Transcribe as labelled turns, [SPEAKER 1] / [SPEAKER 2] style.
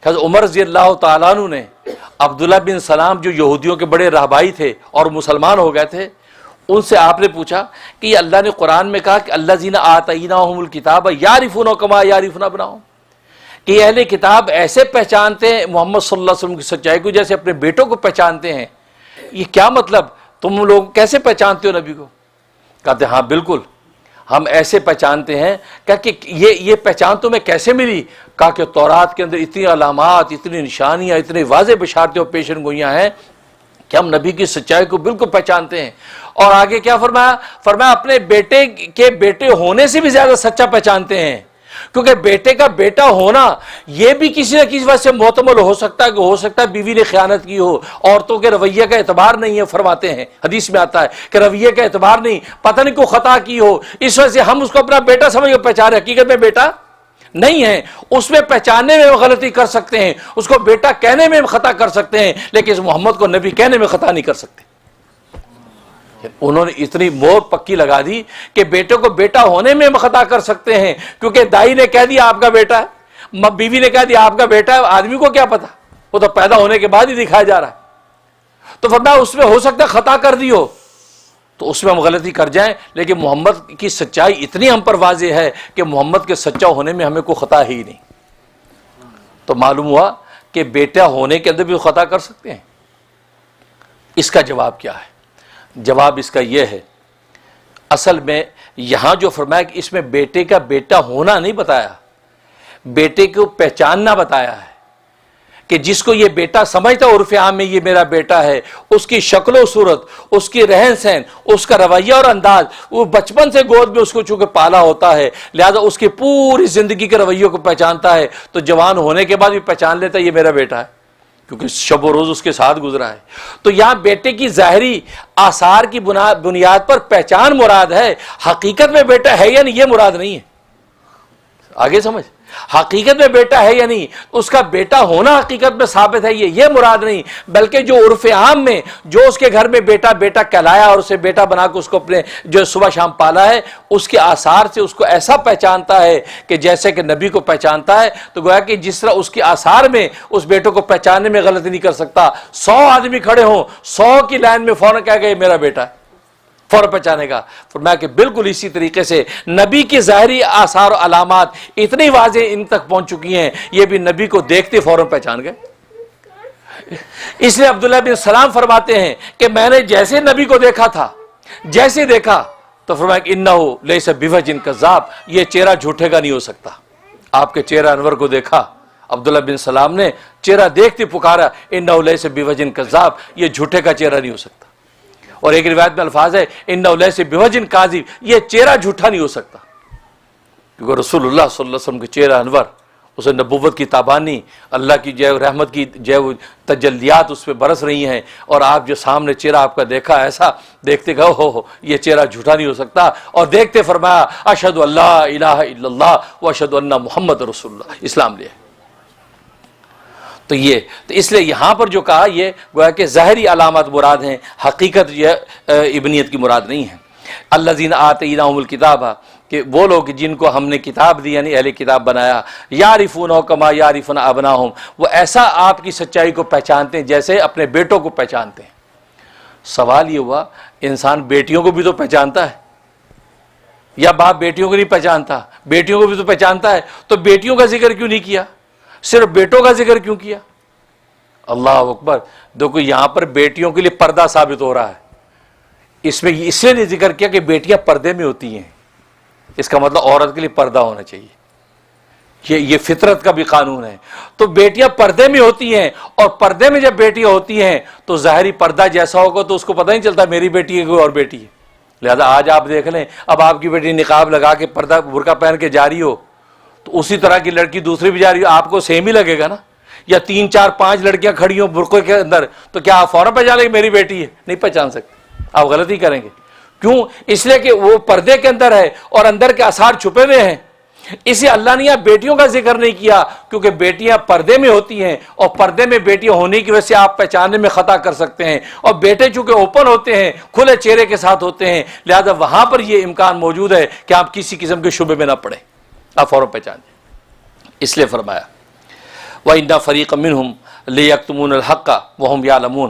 [SPEAKER 1] حضرت عمر رضی اللہ تعالیٰ عنہ نے عبداللہ بن سلام جو یہودیوں کے بڑے رہبائی تھے اور مسلمان ہو گئے تھے، ان سے آپ نے پوچھا کہ یہ اللہ نے قرآن میں کہا کہ الذین آتیناہم الکتاب یعرفونہ کما یعرفون ابناءہم، کہ یہ اہل کتاب ایسے پہچانتے ہیں محمد صلی اللہ علیہ وسلم کی سچائی کو جیسے اپنے بیٹوں کو پہچانتے ہیں۔ یہ کیا مطلب، تم لوگ کیسے پہچانتے ہو نبی کو؟ کہتے ہاں بالکل ہم ایسے پہچانتے ہیں۔ کہ یہ پہچان تمہیں کیسے ملی؟ کہا کہ تورات کے اندر اتنی علامات، اتنی نشانیاں، اتنی واضح بشارتیں اور پیشن گوئیاں ہیں کہ ہم نبی کی سچائی کو بالکل پہچانتے ہیں۔ اور آگے کیا فرمایا؟ فرمایا اپنے بیٹے کے بیٹے ہونے سے بھی زیادہ سچا پہچانتے ہیں، کیونکہ بیٹے کا بیٹا ہونا یہ بھی کسی نہ کسی وجہ سے محتمل ہو سکتا ہے، کہ ہو سکتا ہے بیوی نے خیانت کی ہو، عورتوں کے رویے کا اعتبار نہیں ہے، فرماتے ہیں حدیث میں آتا ہے کہ رویے کا اعتبار نہیں، پتہ نہیں کوئی خطا کی ہو، اس وجہ سے ہم اس کو اپنا بیٹا سمجھ کے پہچان رہے، حقیقت میں بیٹا نہیں ہے۔ اس میں پہچاننے میں غلطی کر سکتے ہیں، اس کو بیٹا کہنے میں خطا کر سکتے ہیں، لیکن اس محمد کو نبی کہنے میں خطا نہیں کر سکتے۔ انہوں نے اتنی مور پکی لگا دی کہ بیٹے کو بیٹا ہونے میں خطا کر سکتے ہیں، کیونکہ دائی نے کہہ دیا آپ کا بیٹا ہے، بیوی نے کہہ دیا آپ کا بیٹا ہے، آدمی کو کیا پتا، وہ تو پیدا ہونے کے بعد ہی دکھایا جا رہا ہے۔ تو فرمایا اس میں ہو سکتا ہے خطا کر دی ہو، تو اس میں ہم غلطی کر جائیں، لیکن محمد کی سچائی اتنی ہم پر واضح ہے کہ محمد کے سچا ہونے میں ہمیں کوئی خطا ہی نہیں۔ تو معلوم ہوا کہ بیٹا ہونے کے اندر بھی خطا کر سکتے ہیں۔ اس کا جواب کیا ہے؟ جواب اس کا یہ ہے، اصل میں یہاں جو فرمایا کہ اس میں بیٹے کا بیٹا ہونا نہیں بتایا، بیٹے کو پہچاننا بتایا ہے، کہ جس کو یہ بیٹا سمجھتا عرف عام میں یہ میرا بیٹا ہے، اس کی شکل و صورت، اس کی رہن سہن، اس کا رویہ اور انداز، وہ بچپن سے گود میں اس کو چونکہ پالا ہوتا ہے، لہذا اس کی پوری زندگی کے رویوں کو پہچانتا ہے، تو جوان ہونے کے بعد بھی پہچان لیتا ہے یہ میرا بیٹا ہے، کیونکہ شب و روز اس کے ساتھ گزرا ہے۔ تو یہاں بیٹے کی ظاہری آثار کی بنیاد پر پہچان مراد ہے، حقیقت میں بیٹا ہے یا نہیں یہ مراد نہیں ہے۔ آگے سمجھ، حقیقت میں بیٹا ہے یا نہیں، اس کا بیٹا ہونا حقیقت میں ثابت ہے یہ مراد نہیں، بلکہ جو عرف عام میں جو اس کے گھر میں بیٹا بیٹا کہلایا اور اسے بیٹا بنا کے اس کو اپنے جو صبح شام پالا ہے، اس کے آثار سے اس کو ایسا پہچانتا ہے کہ جیسے کہ نبی کو پہچانتا ہے، تو گویا کہ جس طرح اس کے آثار میں اس بیٹے کو پہچاننے میں غلطی نہیں کر سکتا۔ 100 آدمی کھڑے ہوں، 100 کی لائن میں فوراً کہہ گئے میرا بیٹا ہے، فوراً پہچانے گا۔ فرمایا کہ بالکل اسی طریقے سے نبی کی ظاہری آثار و علامات اتنی واضح ان تک پہنچ چکی ہیں، یہ بھی نبی کو دیکھتے فوراً پہچان گئے۔ اس لیے عبداللہ بن سلام فرماتے ہیں کہ میں نے جیسے نبی کو دیکھا تھا، جیسے دیکھا تو فرمایا کہ انہو لیس بوجہ کذاب، یہ چہرہ جھوٹے کا نہیں ہو سکتا۔ آپ کے چہرہ انور کو دیکھا، عبداللہ بن سلام نے چہرہ دیکھتے پکارا انہو لیس بوجہ کذاب، یہ جھوٹے کا چہرہ نہیں ہو سکتا۔ اور ایک روایت میں الفاظ ہے انہ لیس بوجہ کاذب، یہ چہرہ جھوٹا نہیں ہو سکتا، کیونکہ رسول اللہ صلی اللہ علیہ وسلم کے چہرہ انور، اسے نبوت کی تابانی، اللہ کی جو رحمت کی جو تجلیات اس پہ برس رہی ہیں، اور آپ جو سامنے چہرہ آپ کا دیکھا، ایسا دیکھتے کہ ہو یہ چہرہ جھوٹا نہیں ہو سکتا، اور دیکھتے فرمایا اشہد ان لا الہ الا اللہ و اشہد ان محمد رسول اللہ، اسلام لے۔ تو اس لیے یہاں پر جو کہا یہ گویا کہ ظاہری علامات مراد ہیں، حقیقت یہ ابنیت کی مراد نہیں ہے۔ الذین آتیناہم الکتاب، کہ وہ لوگ جن کو ہم نے کتاب دی یعنی اہل کتاب بنایا، یعرفونہ کما یعرفون ابناہم، وہ ایسا آپ کی سچائی کو پہچانتے ہیں جیسے اپنے بیٹوں کو پہچانتے ہیں۔ سوال یہ ہوا انسان بیٹیوں کو بھی تو پہچانتا ہے، یا باپ بیٹیوں کو نہیں پہچانتا؟ بیٹیوں کو بھی تو پہچانتا ہے، تو بیٹیوں کا ذکر کیوں نہیں کیا، صرف بیٹوں کا ذکر کیوں کیا؟ اللہ اکبر، دیکھو یہاں پر بیٹیوں کے لیے پردہ ثابت ہو رہا ہے، اس میں اس لیے نہیں ذکر کیا کہ بیٹیاں پردے میں ہوتی ہیں، اس کا مطلب عورت کے لیے پردہ ہونا چاہیے، یہ فطرت کا بھی قانون ہے۔ تو بیٹیاں پردے میں ہوتی ہیں، اور پردے میں جب بیٹیاں ہوتی ہیں تو ظاہری پردہ جیسا ہوگا تو اس کو پتہ نہیں چلتا میری بیٹی ہے کوئی اور بیٹی ہے۔ لہذا آج آپ دیکھ لیں، اب آپ کی بیٹی نقاب لگا کے پردہ برقع پہن کے جا رہی ہو، تو اسی طرح کی لڑکی دوسری بھی جا رہی ہو، آپ کو سیم ہی لگے گا نا؟ یا 3 4 5 لڑکیاں کھڑی ہوں برقعے کے اندر، تو کیا آپ فوراً پہچان لیں کہ میری بیٹی ہے؟ نہیں پہچان سکتے، آپ غلطی کریں گے۔ کیوں؟ اس لیے کہ وہ پردے کے اندر ہے اور اندر کے آثار چھپے ہوئے ہیں۔ اسے اللہ نے یہاں بیٹیوں کا ذکر نہیں کیا، کیونکہ بیٹیاں پردے میں ہوتی ہیں، اور پردے میں بیٹیاں ہونے کی وجہ سے آپ پہچاننے میں خطا کر سکتے ہیں، اور بیٹے چونکہ اوپن ہوتے ہیں، کھلے چہرے کے ساتھ ہوتے ہیں، لہذا وہاں پر یہ امکان موجود ہے کہ آپ کسی قسم کے شبے میں نہ پڑیں، آپ فوراً پہچان جائیں۔ اس لیے فرمایا وَإِنَّ فَرِيقًا مِّنْهُمْ لَيَكْتُمُونَ الْحَقَّ وَهُمْ يَعْلَمُونَ،